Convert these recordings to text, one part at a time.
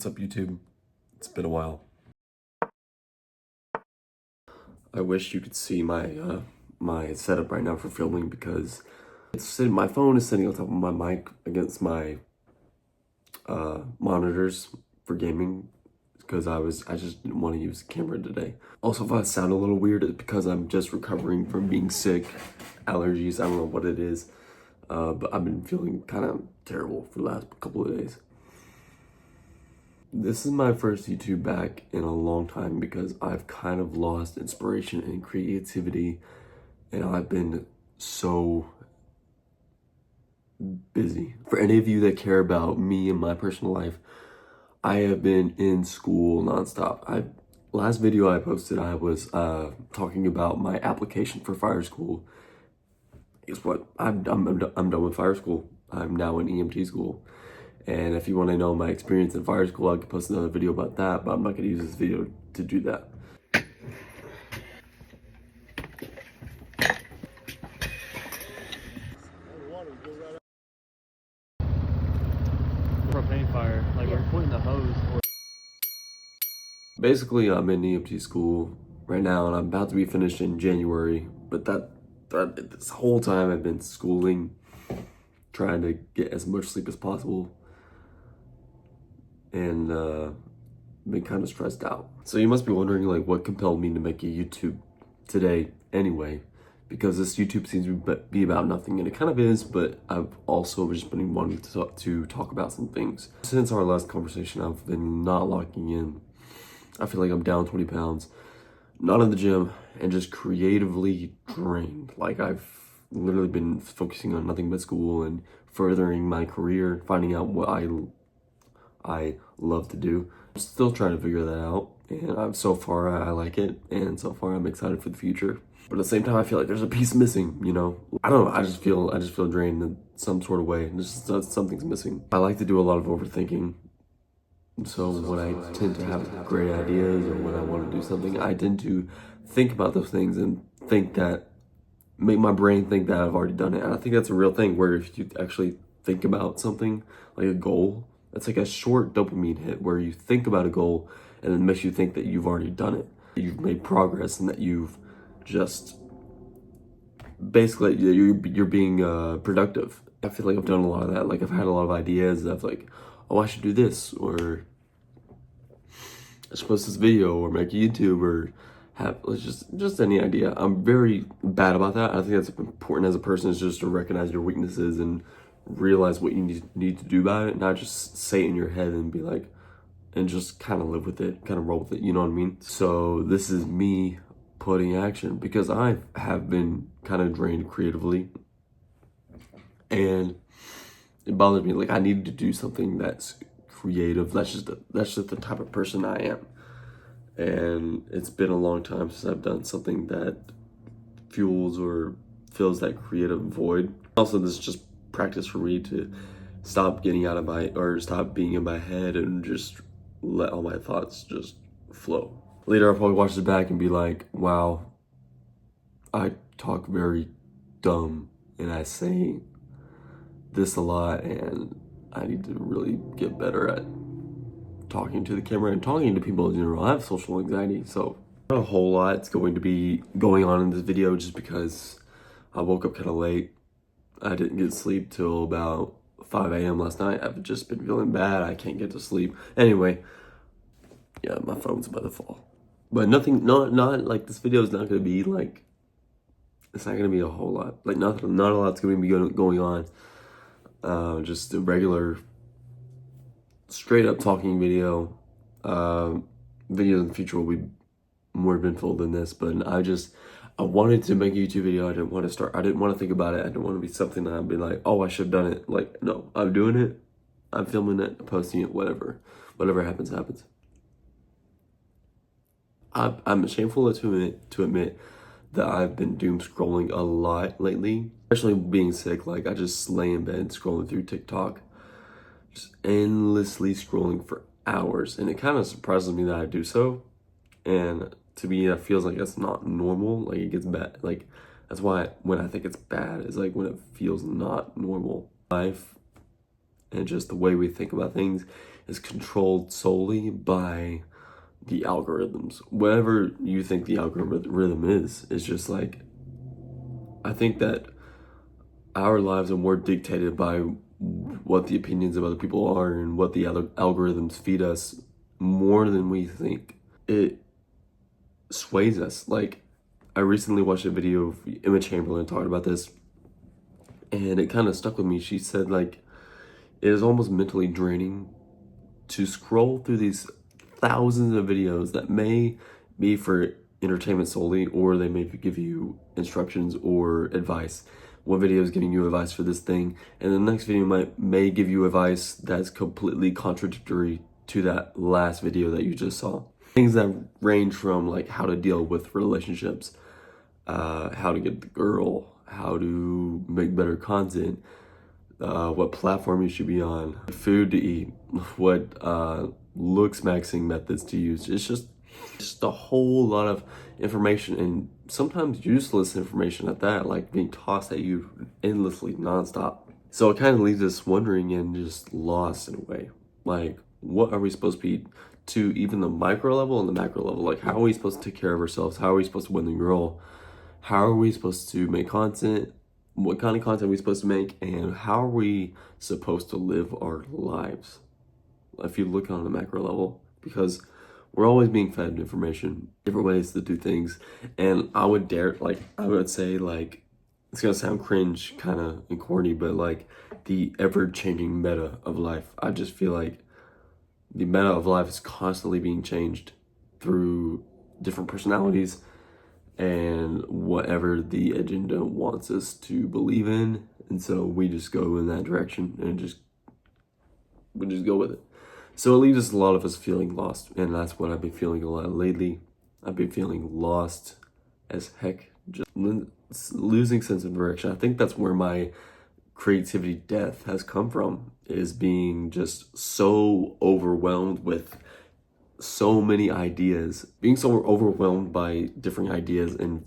What's up, YouTube? It's been a while. I wish you could see my setup right now for filming because my phone is sitting on top of my mic against my monitors for gaming because I just didn't want to use the camera today. Also, if I sound a little weird, it's because I'm just recovering from being sick, allergies. I don't know what it is, but I've been feeling kind of terrible for the last couple of days. This is my first YouTube back in a long time because I've kind of lost inspiration and creativity, and I've been so busy. For any of you that care about me and my personal life, I have been in school nonstop. Last video I posted, I was talking about my application for fire school. Guess what? I'm done with fire school. I'm now in EMT school. And if you want to know my experience in fire school, I could post another video about that, but I'm not going to use this video to do that. Propane fire, like we're pointing the hose. Basically, I'm in EMT school right now, and I'm about to be finished in January. But this whole time I've been schooling, trying to get as much sleep as possible, and been kind of stressed out. So you must be wondering, like, what compelled me to make a YouTube today anyway, because this YouTube seems to be about nothing, and it kind of is, but I've also just been wanting to talk about some things. Since our last conversation, I've been not locking in. I feel like I'm down 20 pounds, not in the gym, and just creatively drained. Like, I've literally been focusing on nothing but school and furthering my career, finding out what I love to do. I'm still trying to figure that out, and so far I like it, and so far I'm excited for the future. But at the same time, I feel like there's a piece missing, you know? I don't know, I just feel drained in some sort of way, and just something's missing. I like to do a lot of overthinking. So when I tend to have great ideas or when I want to do something, I tend to think about those things and make my brain think that I've already done it. And I think that's a real thing, where if you actually think about something, like a goal, it's like a short dopamine hit where you think about a goal and it makes you think that you've already done it. You've made progress and that you've just, basically, you're being productive. I feel like I've done a lot of that. Like, I've had a lot of ideas of like, oh, I should do this, or I should post this video, or make a YouTube, or have just any idea. I'm very bad about that. I think that's important as a person, is just to recognize your weaknesses and realize what you need to do about it, not just say it in your head and be like, and just kind of live with it, kind of roll with it, you know what I mean? So this is me putting action, because I have been kind of drained creatively, and it bothers me. Like, I needed to do something that's creative. That's just the type of person I am. And it's been a long time since I've done something that fuels or fills that creative void. Also, this is just practice for me to stop being in my head and just let all my thoughts just flow. Later, I'll probably watch it back and be like, wow, I talk very dumb and I say this a lot, and I need to really get better at talking to the camera and talking to people in general. I have social anxiety, so not a whole lot's going to be going on in this video, just because I woke up kind of late. I didn't get sleep till about 5 a.m. last night. I've just been feeling bad. I can't get to sleep. Anyway, yeah, my phone's about to fall. But not like, this video is not going to be like, it's not going to be a whole lot. Like, not a lot's going to be going on. Just a regular, straight up talking video. Videos in the future will be more eventful than this, but I wanted to make a YouTube video. I didn't want to think about it. I didn't want to be something that I'd be like, oh, I should have done it. Like, no, I'm doing it. I'm filming it, posting it, whatever happens, happens. I'm shameful to admit that I've been doom scrolling a lot lately, especially being sick. Like, I just lay in bed scrolling through TikTok, just endlessly scrolling for hours, and it kind of surprises me that I do so. And to me, that feels like that's not normal. Like, it gets bad. Like, that's why when I think it's bad is like when it feels not normal. Life and just the way we think about things is controlled solely by the algorithms. Whatever you think the algorithm is, it's just like, I think that our lives are more dictated by what the opinions of other people are and what the other algorithms feed us more than we think. It sways us. Like, I recently watched a video of Emma Chamberlain talking about this, and it kind of stuck with me. She said, like, it is almost mentally draining to scroll through these thousands of videos that may be for entertainment solely, or they may give you instructions or advice. One video is giving you advice for this thing, and the next video may give you advice that's completely contradictory to that last video that you just saw. Things that range from like how to deal with relationships, how to get the girl, how to make better content, what platform you should be on, food to eat, what looks maxing methods to use. It's just a whole lot of information, and sometimes useless information at that, like being tossed at you endlessly, nonstop. So it kind of leaves us wondering and just lost in a way. Like, what are we supposed to be to even the micro level and the macro level? Like, how are we supposed to take care of ourselves? How are we supposed to win the girl? How are we supposed to make content? What kind of content are we supposed to make? And how are we supposed to live our lives? If you look on the macro level, because we're always being fed information, different ways to do things. And I would say, like, it's gonna sound cringe kind of and corny, but like the ever-changing meta of life. I just feel like the meta of life is constantly being changed through different personalities and whatever the agenda wants us to believe in. And so we just go in that direction and we just go with it. So it leaves a lot of us feeling lost, and that's what I've been feeling a lot lately. I've been feeling lost as heck, just losing sense of direction. I think that's where my creativity death has come from, is being just so overwhelmed with so many ideas, being so overwhelmed by different ideas and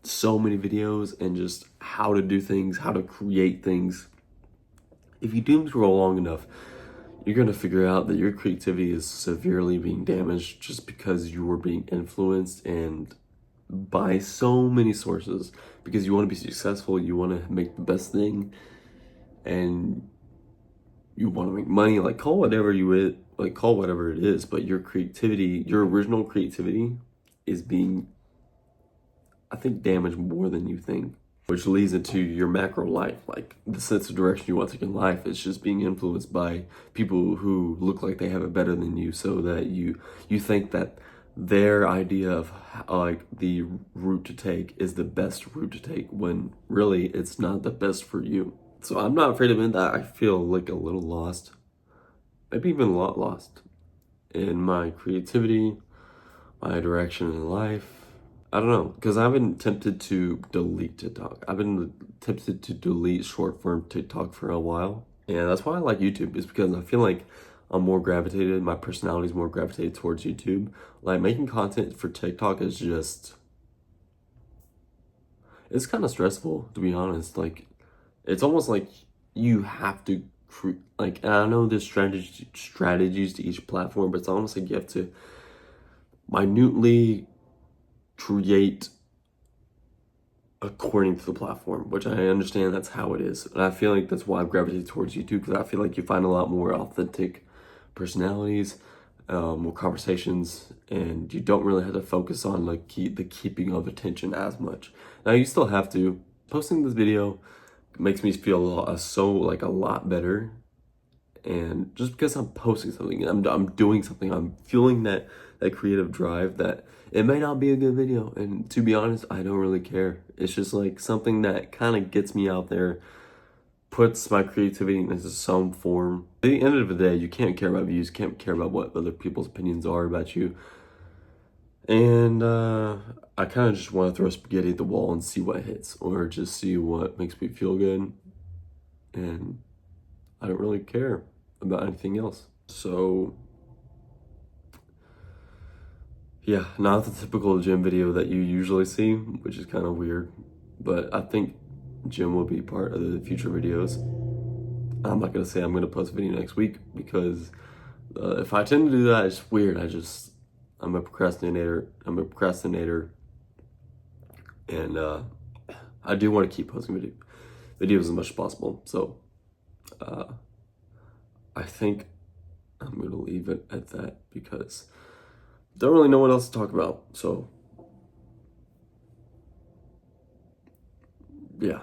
so many videos, and just how to do things, how to create things. If you doom scroll long enough, you're going to figure out that your creativity is severely being damaged just because you were being influenced and by so many sources, because you want to be successful, you want to make the best thing, and you want to make money. Like, call whatever it is, but your creativity, your original creativity, is being, I think, damaged more than you think. Which leads into your macro life, like the sense of direction you want to take in life. It's just being influenced by people who look like they have it better than you, so that you think that their idea of like the route to take is the best route to take, when really it's not the best for you. So I'm not afraid of it that I feel like a little lost, maybe even a lot lost in my creativity, my direction in life. I don't know, because I've been tempted to delete TikTok. I've been tempted to delete short form TikTok for a while. And that's why I like YouTube, is because I feel like I'm more gravitated, my personality is more gravitated towards YouTube. Like, making content for TikTok is just, it's kind of stressful, to be honest. Like, it's almost like you have to, and I know there's strategies to each platform, but it's almost like you have to minutely create according to the platform, which I understand that's how it is. And I feel like that's why I've gravitated towards YouTube, because I feel like you find a lot more authentic personalities, more conversations, and you don't really have to focus on like the keeping of attention as much. Now, you still have to. Posting this video makes me feel a lot better, and just because I'm posting something, I'm doing something, I'm feeling that creative drive, that it may not be a good video, and to be honest, I don't really care. It's just like something that kind of gets me out there, puts my creativity into some form. At the end of the day, you can't care about views, can't care about what other people's opinions are about you. And I kind of just want to throw spaghetti at the wall and see what hits, or just see what makes me feel good. And I don't really care about anything else. So yeah, not the typical gym video that you usually see, which is kind of weird, but I think gym will be part of the future videos. I'm not gonna say I'm gonna post a video next week, because If I tend to do that, it's weird. I'm a procrastinator. And I do want to keep posting videos as much as possible. So I think I'm gonna leave it at that because I don't really know what else to talk about. So yeah.